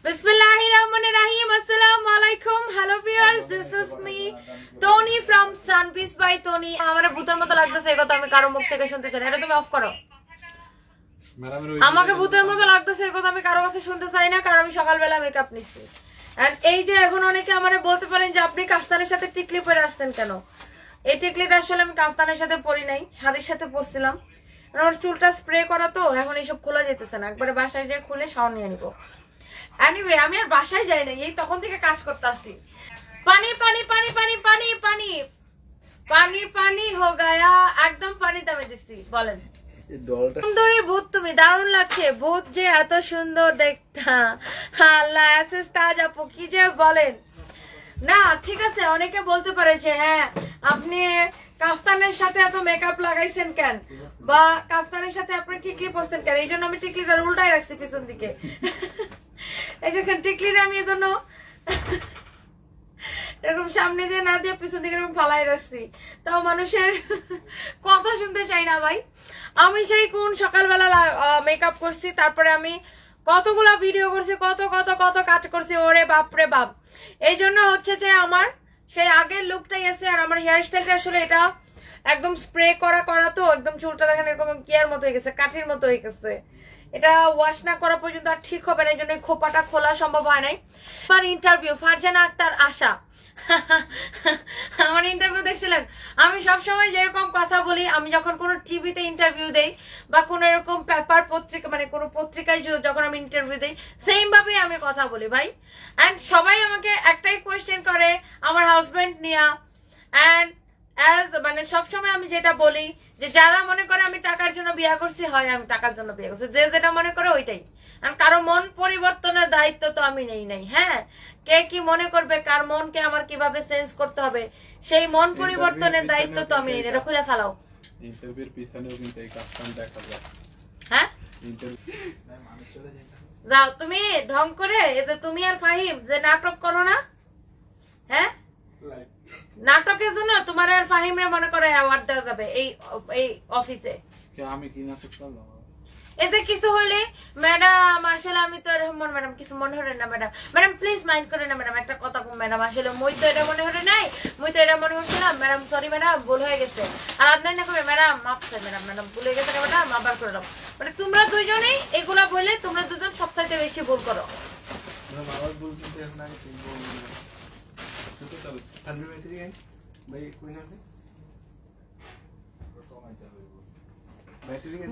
Bismillahirrahmanirrahim. Assalamualaikum. Hello viewers, this is me Tony from Sunbees by Tony. আমার ভূতের মতো লাগতেছে এই কথা আমি কারো মুখ থেকে শুনতে চাই না। এটা তুমি অফ করো। আমাকে ভূতের মতো লাগতেছে এই কথা আমি কারো কাছে শুনতে চাই না, কারণ আমি সকালবেলা মেকআপ নিচ্ছি। আর এই যে এখন অনেকে আমারে বলতে পারেন যে আপনি কাফতানের সাথে টিকলি পরে আসতেন কেন? এই টিকলিটা আসলে আমি কাফতানের সাথে পরি নাই, শাড়ির সাথে পরছিলাম। আমার চুলটা স্প্রে করা তো এখন এইসব খোলা যেতেছে না, একবারে বাসায় যেয়ে খুলে শাওয়ার নিয়ে নিবো। এনিওয়ে আমি আর বাসায় যাই না, এই তখন থেকে কাজ করতে আসছি। পানি পানি পানি পানি পানি পানি পানি পানি হো গায়া, একদম পানি দামে দিচ্ছি। বলেন সুন্দরী ভূত, তুমি দারুণ লাগছে। ভূত যে এত সুন্দর দেখতে, আল্লাহ এসএস তাজ আপু কি যে বলেন না। ঠিক আছে, অনেকে বলতে পারে যে হ্যাঁ আপনি কাফতানের সাথে এত মেকআপ লাগাইছেন কেন, বা কাফতানের সাথে আপনি টিকলি পরছেন কেন। এই জন্য আমি টিকলিটা উল্টাই রাখছি পিছন দিকে। এই দেখেন টিকলিটা আমি এজন্য এরকম সামনে দিয়ে না দিয়ে পিছন দিকে এরকম ফালাই রাখছি। তাও মানুষের কথা শুনতে চাই না ভাই। আমি সেই কোন সকালবেলা মেকআপ করছি, তারপরে আমি কতগুলা ভিডিও করছি, কত কত কত কাজ করছি, ওরে বাপরে বাপ। এই জন্য হচ্ছে যে আমার সেই আগের লুকটাই আছে। আর আমার হেয়ার স্টাইলটা আসলে এটা একদম স্প্রে করা তো একদম চুলটা দেখেন এরকম কিয়ার মতো হয়ে গেছে, কাঠির মতো হয়ে গেছে। এটা ওয়াশ না করা পর্যন্ত আর ঠিক হবে না, এই জন্য খোপাটা খোলা সম্ভব হয় নাই। আমার ইন্টারভিউ ফারজানা আক্তার আশা, আমার ইন্টারভিউ দেখছিলেন। আমি সবসময় যেরকম কথা বলি, আমি যখন কোনো টিভিতে ইন্টারভিউ দেই বা কোন এরকম পেপার পত্রিকা মানে কোনো পত্রিকায় যখন আমি ইন্টারভিউ দেই, সেম ভাবে আমি কথা বলি ভাই। এন্ড সবাই আমাকে একটাই কোয়েশ্চেন করে আমার হাজবেন্ড নিয়ে। এন্ড মানে সবসময় আমি যেটা বলি যে যারা মনে করে আমি টাকার জন্য বিয়ে করছি, হয় আমি টাকার জন্য বিয়ে করছি, যে যেটা মনে করে ওইটাই। কারো মন পরিবর্তনের দায়িত্ব তো আমি নেই নাই। হ্যাঁ, কে কি মনে করবে, কার মনকে আমার কিভাবে চেঞ্জ করতে হবে, সেই মন পরিবর্তনের দায়িত্ব তো আমি নেই। এটা খুলে ফেলাও। ইন্টারভিউর পিছনেও কিন্তু এই কাজটা দেখা যায়। হ্যাঁ যাও তুমি ঢং করে। এতে তুমি আর ফাহিম যে নাটক করো না, হ্যাঁ নাটকের জন্য তোমার আর ফাহিমরে মনে করে অ্যাওয়ার্ড দেওয়া যাবে এই অফিসে। আমি কি নাটক করলাম? এতে কিছু হইলে ম্যাডাম আসলে আমি তো রহমান ম্যাডাম কিছু মনে হরে না ম্যাডাম, ম্যাডাম প্লিজ মাইন্ড করে না ম্যাডাম, একটা কথা বল ম্যাডাম, আসলে মই তো এটা মনে হরে নাই, মই তো এটা মনে হচ্ছিলাম ম্যাডাম, সরি ম্যাডাম ভুল হয়ে গেছে। আর আপনার না কবে ম্যাডাম মাফ চাই ম্যাডাম, ম্যাডাম ভুল হয়ে গেছে ম্যাডাম আবার করে দাও। মানে তোমরা দুইজনেই এগুলা বললে তোমরা দুজন সবথেকে বেশি ভুল করো।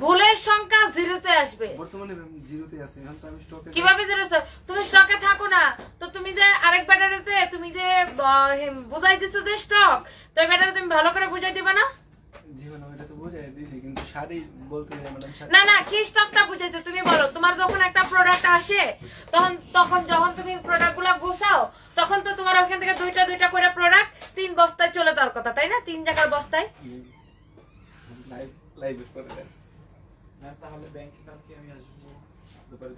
ভুলের সংখ্যা জিরোতে আসবে। বর্তমানে জিরোতে আছে, এখন তো আমি স্টকে। কিভাবে জিরোতে? তুমি স্টকে থাকো না তো, তুমি যে আরেক ব্যাটারিতে তুমি যে বুঝাই দিছো যে স্টক, তো এই ব্যাটারি তুমি ভালো করে বুঝাই দিবা না? জীবন ওইটা তো বুঝাই দিছি, কিন্তু শাড়ি বলতে ম্যাডাম না না, কি স্টকটা বুঝাইছো তুমি বলো। তোমার যখন একটা প্রোডাক্ট আসে তখন যখন তুমি প্রোডাক্টগুলো গোছাও, তখন তো তোমার ওখান থেকে দুইটা করে প্রোডাক্ট 3 বস্তায় চলে যাওয়ার কথা, তাই না? 3 জায়গার বস্তায়। লাইভ করে দেন।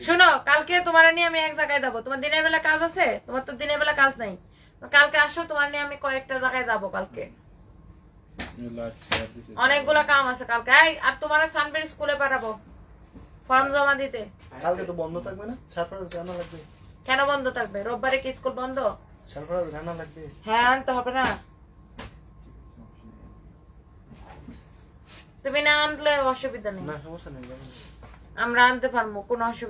শোনো, কালকে তোমার নিয়ে আমি এক জায়গায় যাবো। তোমার দিনের বেলা কাজ আছে? তোমার তো দিনের বেলা কাজ নাই। কালকে আসো, তোমার নিয়ে আমি কয়েকটা জায়গায় যাবো কালকে। অনেকগুলা কাম আছে কালকে। আর তোমার সানবের স্কুলে পাঠাবো ফর্ম জমা দিতে। কালকে তো বন্ধ থাকবে না? সারপ্রাইজ রান্না লাগবে। কেন বন্ধ থাকবে? রোববারে কি স্কুল বন্ধ? সারপ্রাইজ রান্না লাগবে। হ্যাঁ আনতে হবে না? তুমি না আনলে অসুবিধা নেই, না সমস্যা নেই, আমরা আনতে পারবো, কোনো অসুবিধা